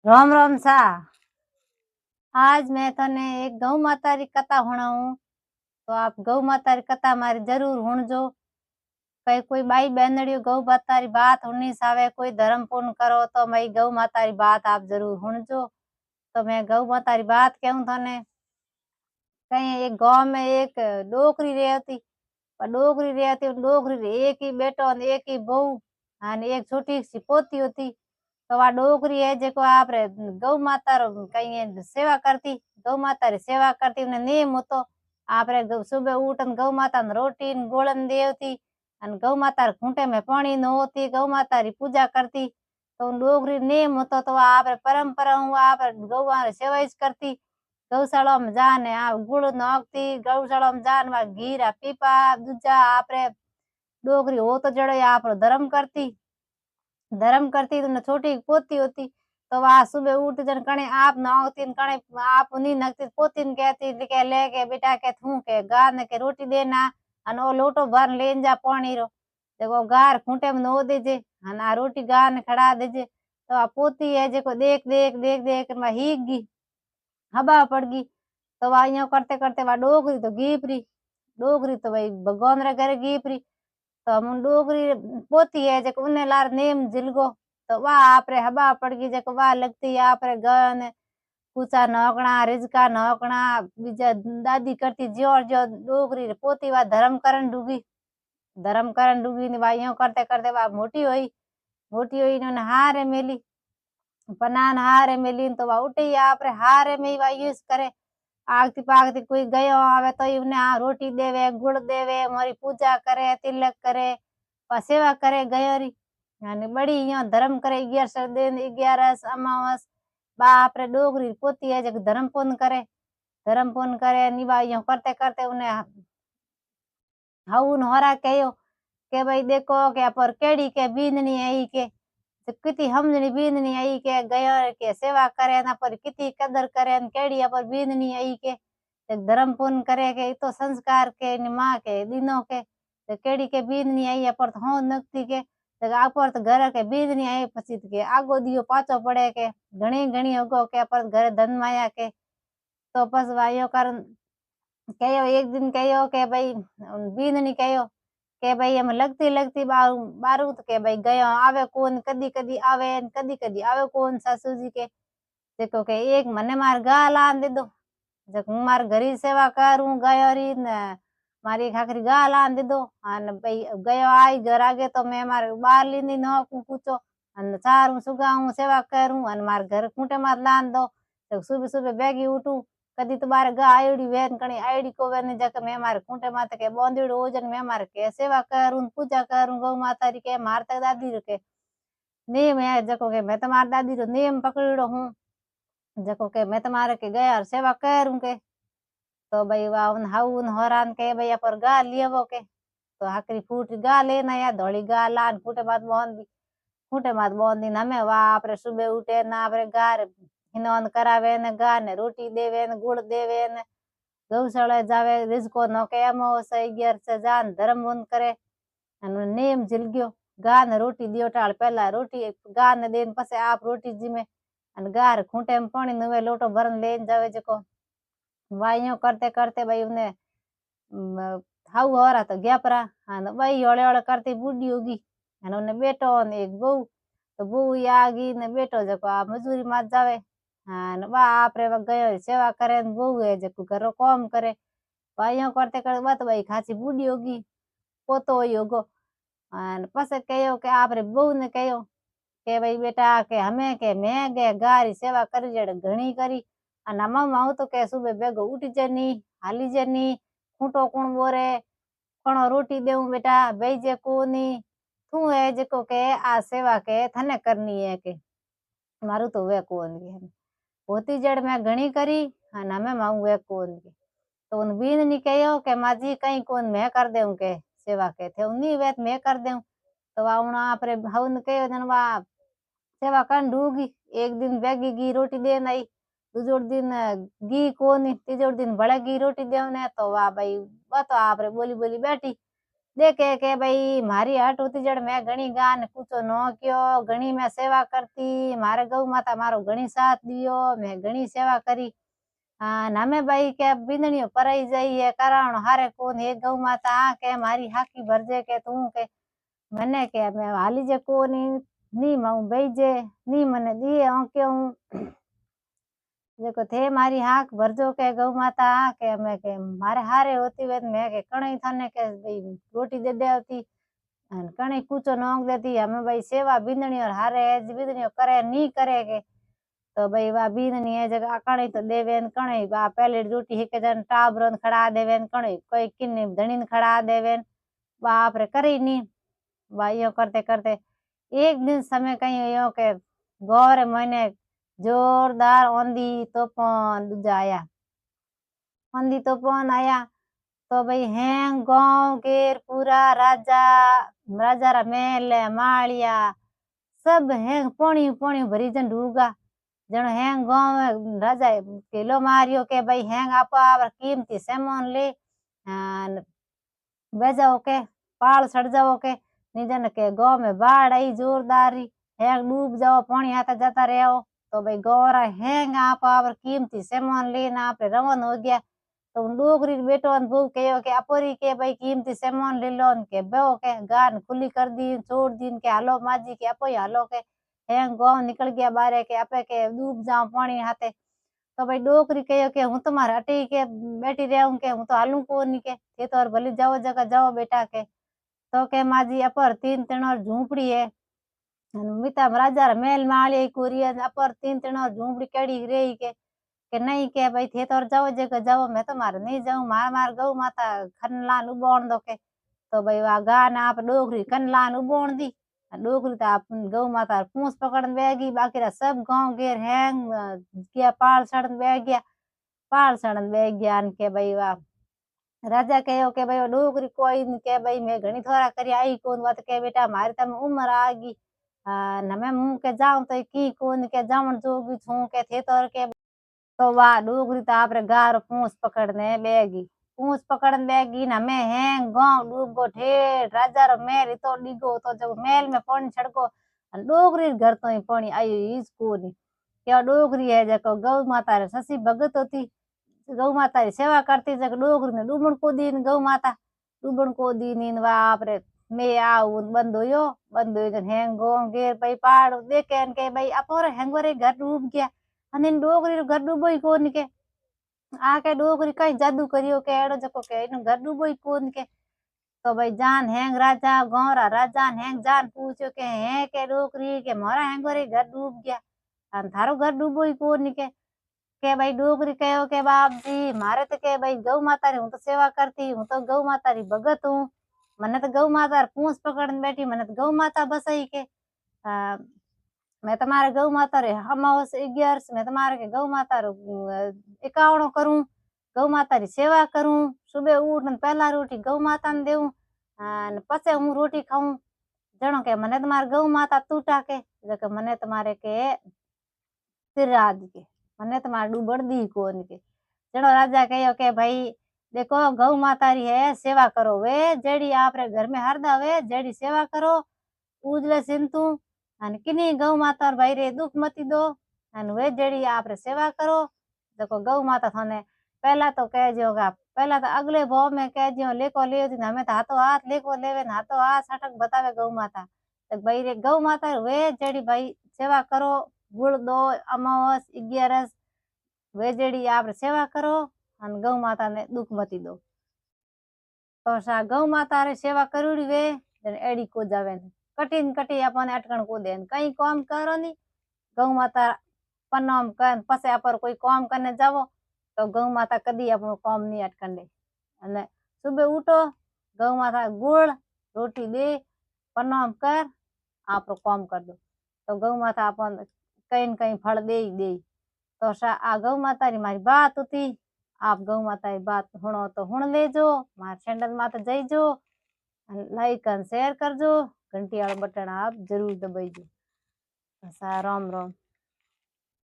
राम राम सा। आज मैं तने एक गौ माता री कथा सुनाऊं। तो आप गौ माता री कथा मारी जरूर सुनजो। कई कोई बाई बहनड़ियों गौ माता री बात सुननी सावे, कोई धर्म पूर्ण करो तो मई गौ माता री बात आप जरूर सुनजो। तो मैं गौ माता री बात कहूं थाने। कहीं एक गांव में एक डोकरी रहती। पर डोकरी रहती, डोकरी रे एक ही बेटो और एक ही बहू और एक छोटी सी पोती होती। तो वा डोकरी है जो आप गौ माता रो कहीं सेवा करती। गौ माता री सेवा करती, उन्हें नेम होतो। आप सुबह उठन गौ माता ने रोटी न गोलन देवती और गौ माता रे खूंटे में पानी न होती, गौ माता री पूजा करती। तो डोकरी नेम होतो तो आप परंपरा आप गौ री सेवा ही करती। गौशाला में जाने आप गुड़ नाखती, गौशाला में जान वा घी रा पीपा दूजा आप डोकरी हो तो जड़े आप धर्म करती। धर्म करती तो छोटी पोती होती। तो वह सुबह उठ जन कणे आप नहाती कणे आप नहीं नगती, पोती ने कहती के लेके बेटा के थू के गाय ने के रोटी देना अन ओ लोटो भर लेन जा पानी रो। देखो गार खूंटे में नो दीजे अन आ रोटी गाय ने खड़ा दीजे। तो आ पोती है जो देख देख देख देख मैं हीक गई, हबा पड़ गई। तो वह यूं करते करते वह डोगरी तो गीपरी। डोगरी तो भाई भगवान रे घर गीपरी। तो हम डोगरी पोती है जो उन्हें लार नेम जिलगो। तो वाह आपरे हबा पड़ गई जो वाह लगती आपरे गन पूछा नौकना रिजका नौकना बीजा दादी करती जोर जो डोगरी पोती वा धर्म करन डूगी। धर्म करन डूगी ने वाइयों करते करते वा मोटी हुई। मोटी हुई इन्होंने हारे मेली पनान हारे मेली। तो वा उठी आपरे हारे में ही वा यूज करे। आगती पागती कोई गयो आवे तो उन्हें आ रोटी देवे गुड़ देवे मोरी पूजा करे तिलक करे वा सेवा करे गयो री। यानी बड़ी यहाँ धर्म करे 11 दिन 11 अमावस बाप रे डोगरी पोती है जो धर्म पुण्य करे। धर्म पुण्य करे निभा यूं करते करते उन्हें हाउन होरा कहो के भाई देखो के पर केड़ी के बींदनी आई के तो कितनी हमजनी बींदनी आई के गया के सेवा करे ना पर कितनी कदर करे न केड़ी पर बींदनी आई के धर्म पुण्य करे के तो संस्कार के माँ के दिनों के तो केड़ी के बींदनी आई पर तो हो नकती के तो आपर तो घर के बींदनी आई पची के आगो दियो पाचो पड़े के घणी घणी होगो के पर घर धन माया के। तो बस वायो कारण कहो एक दिन कहो के भाई बींदनी कहो के भाई हम लगती लगती बारू तो के भाई गयो आवे कौन कदी कदी आवे कदी कदी आवे कौन सासू जी के देखो के एक मने मार गाल आन दे दो जब हूँ मार घरी सेवा करूं गयो री न मारी खाखरी गाल आन दे दो अन भाई गयो आई घर आगे तो मैं मार बार लींदी न पूछो अन सारू सुगाऊं सेवा करूं अन मार घर खूंटे मार लान दो। तो सुबह सुबह बेगी उठूं कदी तो बार गा आईडी वेन कणी आईडी को वेन जक मैं मारे खूंटे माता के बोंदीड़ो ओजन मैं मारे के सेवा करूं पूजा करूं गौ माता री के मार तक दादी रो के नेम है जको के मैं तुम्हार दादी रो नेम पकड़ो हूं जको के मैं तुम्हारे के गया सेवा करूं के। तो भाई वा उन हाउन होरान के भैया पर गा लियो के तो हाकरी फूट गा लेना या धोली गा लान फूटे बात बोंदी फूटे मात बोंदी हमें वा आपरे सुबह उठे ना आपरे गार हिनोन करावे ने गा ने रोटी देवे ने गुड़ देवे ने गौशाला जावे रिजको नो के अमावस्या 11 से जान धर्म बंद करे अन नेम जिल गयो। गा ने रोटी दियो टाल पहला रोटी गा ने देन पसे आप रोटी जिमे अन गार खूंटे में पानी नुवे लोटो भरन लेन जावे जको वाइयों करते करते भाई उन्हें हाउ हो रहा तो गया परा अन भाई ओले ओले करती बूढ़ी होगी अन उन्हें बेटो ने एक बहू। तो बहू आगी ने बेटो जको आ मजूरी मात जावे अन बा आपरे गयो सेवा करे बहू है जको घरो काम करे भाइयों करते करते बात भाई खासी बूढ़ी होगी पोतो होई होगो। अन पसे कहो के आपरे बहू ने कहो के भाई बेटा के हमें के मैं गे गारी सेवा करी जड़े घणी करी अन माऊ तो के सुबह बेगो उठ जनी हाली जनी खूंटो कौन बोरे कणो रोटी देऊं बेटा बेजे कोनी तू है जको के आ सेवा के थने करनी है के मारू तो वे कोन के होती जड़ मैं घणी करी अन हमें माऊ वे कोन के। तो उन बीन नी कहो के माजी कहीं कौन मैं कर देऊं के सेवा के थे उन्नी वे मैं कर देऊं। तो वा उना आपरे हवन कहो जन वा सेवा कन डूगी एक दिन बेगी घी रोटी देन आई दूजोड़ दिन घी कोनी तीजोड़ दिन बड़े घी रोटी देवने तो वाह भाई वह तो आपरे बोली बोली बैठी देखे के भाई मारी हट होती जड़ मैं घणी गान कूचो न क्यो घणी मैं सेवा करती मारे गौ माता मारो घणी साथ दियो मैं घणी सेवा करी नमे भाई के बिंदणियों पराई जाइए करावण हारे कोन हे गौ माता के मारी हाकी भरजे के तू के मने के मैं हाली जे कोनी नी माऊ बेजे नी मने दिए क्यों देखो थे मारी हाक भरजो के गौ माता के मैं के मारे हारे होती वे मैं के कणई थाने के भाई रोटी दे देती कणई कूचो नोक देती हमें भाई सेवा बिंदणी और हारे बिंदणी करे नी करे के तो भाई वा बींदनी है जगह कणई तो देवेन कणई बा पहले रोटी हिके जन टाबरन खड़ा देवेन कणई कोई किन्नी धणीन खड़ा देवेन बाप रे करी नी बा यो करते करते एक दिन समय कहीं यो के गौर महीने जोरदार आंधी तूफान दूजा आया आंधी तूफान आया तो भाई हैं गांव गेर पूरा राजा राजा रा महल मालिया सब हैं पानी पानी भरी जन डूगा जन हैं गांव राजा केलो मारियो के भाई हैं आपा कीमती सामान ले बेजाओ के पाल सड़ जाओ के निजन के गांव में बाढ़ आई जोरदारी हैं डूब जाओ पानी आता जाता रहो तो भाई गौरा हैं आपा कीमती सामान लेना आप रवन हो गया तो डोगरी बेटो बहू कहो के अपोरी के भाई कीमती सामान ले लो के बहो के गान खुली कर दी छोड़ दी के हालो माजी के अपो हालो के हैं गांव निकल गया बारे के आपे के डूब जाओ पानी हाथे तो भाई डोकरी कहो के हूँ तुम्हारे अटी के बैठी रहूं के हूँ तो हालू को नहीं के ये तो और भले जाओ जगह जाओ बेटा के तो के माजी अपर तीन तीन और झूपड़ी है मिता राजा महल माली कोरी अपर तीन तीन और झूपड़ी कड़ी रही के नहीं के भाई थे तो जाओ जगह जाओ मैं तो मारे नहीं जाऊं मार गौ माता खनलान उबोण दो के तो भाई वा गान आप डोगरी खनलान उबोण दी डोगरी तो आप गौ माता पूछ पकड़न बेगी बाकी रा सब गांव घेर हैंग किया पाल सड़न बह गया पाल सड़न बह गया के भाई वा राजा कहो के भाई डोगरी कोई के भाई मैं घणी थोड़ा करी आई कोन बात के बेटा मारी तम उम्र आ गई न मैं मुंह के जाऊं तो की कोन के जावण जोगी छू के थे तो के तो वाह डूगरी तो आप गार पूछ पकड़ने बेगी पूछ पकड़ने बेगी ना मैं हैं गांव डूबो ठेठ राजा रो महल तो डिगो तो जब महल में पानी छड़को डोगरी घर तो ही पानी आई इसको नहीं क्या डोगरी है जको गौ माता रे ससी भगत होती गौ माता री सेवा करती जक डोगरी ने डूबण को दीन गौ माता डूबण को दीन बाप रे मैं आऊ बंद हो जन हैंगो गेर भाई पहाड़ देखे के भाई अपोरे हैंगोरे घर डूब गया अने डोगरी घर डूबो ही कोन के आके डोगरी कई जादू करियो के एड़ो जको के इन घर डूबो ही कोन के तो भाई जान हैंग राजा गौरा राजा हैंग जान पूछो के हैं के डोगरी के मोरा हैंगोरे घर डूब गया अन थारो घर डूबो ही कोन के भाई डोगरी कहो के बाप जी मारे तो के भाई गौ माता री हूँ तो सेवा करती हूँ तो गौ माता री भगत हूँ मने तो गौ माता पूछ पकड़न बैठी मने तो गौ माता बसाई के मैं तुम्हारे गौ माता रे अमावस 11 मैं तुम्हारे के गौ माता रो एकावणो करूं गौ माता री सेवा करूं सुबह उठ पहला रोटी गौ माता ने देऊं पछे हूँ रोटी खाऊं जणो के मने तुम्हारे गौ माता तूटा के जके मने तुम्हारे के सिराज के मने तुम्हारे डूबड़ दी कोन के जणो राजा कहो के भाई देखो गौ माता री है सेवा करो वे जेड़ी आप रे घर में हरदा वे जेड़ी सेवा करो उजले सिंतु अन किन्हीं गौ माता और भाई रे दुख मती दो अन वे जेड़ी आप रे सेवा करो देखो गौ माता थाने पहला तो कह जोगा पहला तो अगले भाव में कह जियो लेको ले हमें तो हाथों हाथ लेको लेवे हाथों हाथ सटक बतावे गौ माता तो भाई रे गौ माता वे जेड़ी भाई सेवा करो गुड़ दो अमावस 11 वे जेड़ी आप रे सेवा करो अन गौ माता ने दुख मती दो तो सा गौ माता रे सेवा करूड़ी वे एड़ी को जावे कठिन कटी अपन अटकण को देन कई काम करो नी गौ माता प्रणाम कर पसे अपर कोई काम करने जावो तो गौ माता कदी अपनो काम नहीं अटकन दे अने सुबह उठो गौ माता गुड़ रोटी दे प्रणाम कर आप काम कर दो तो गौ माता अपन कहीं कहीं फल दे तो सा आ गौ माता री मारी बात होती आप गौ माता की बात सुनो तो सुन लेजो मार चैनल माते जईजो लाइक एंड शेयर करजो घंटी वाला बटन आप जरूर दबाइजो सा राम राम।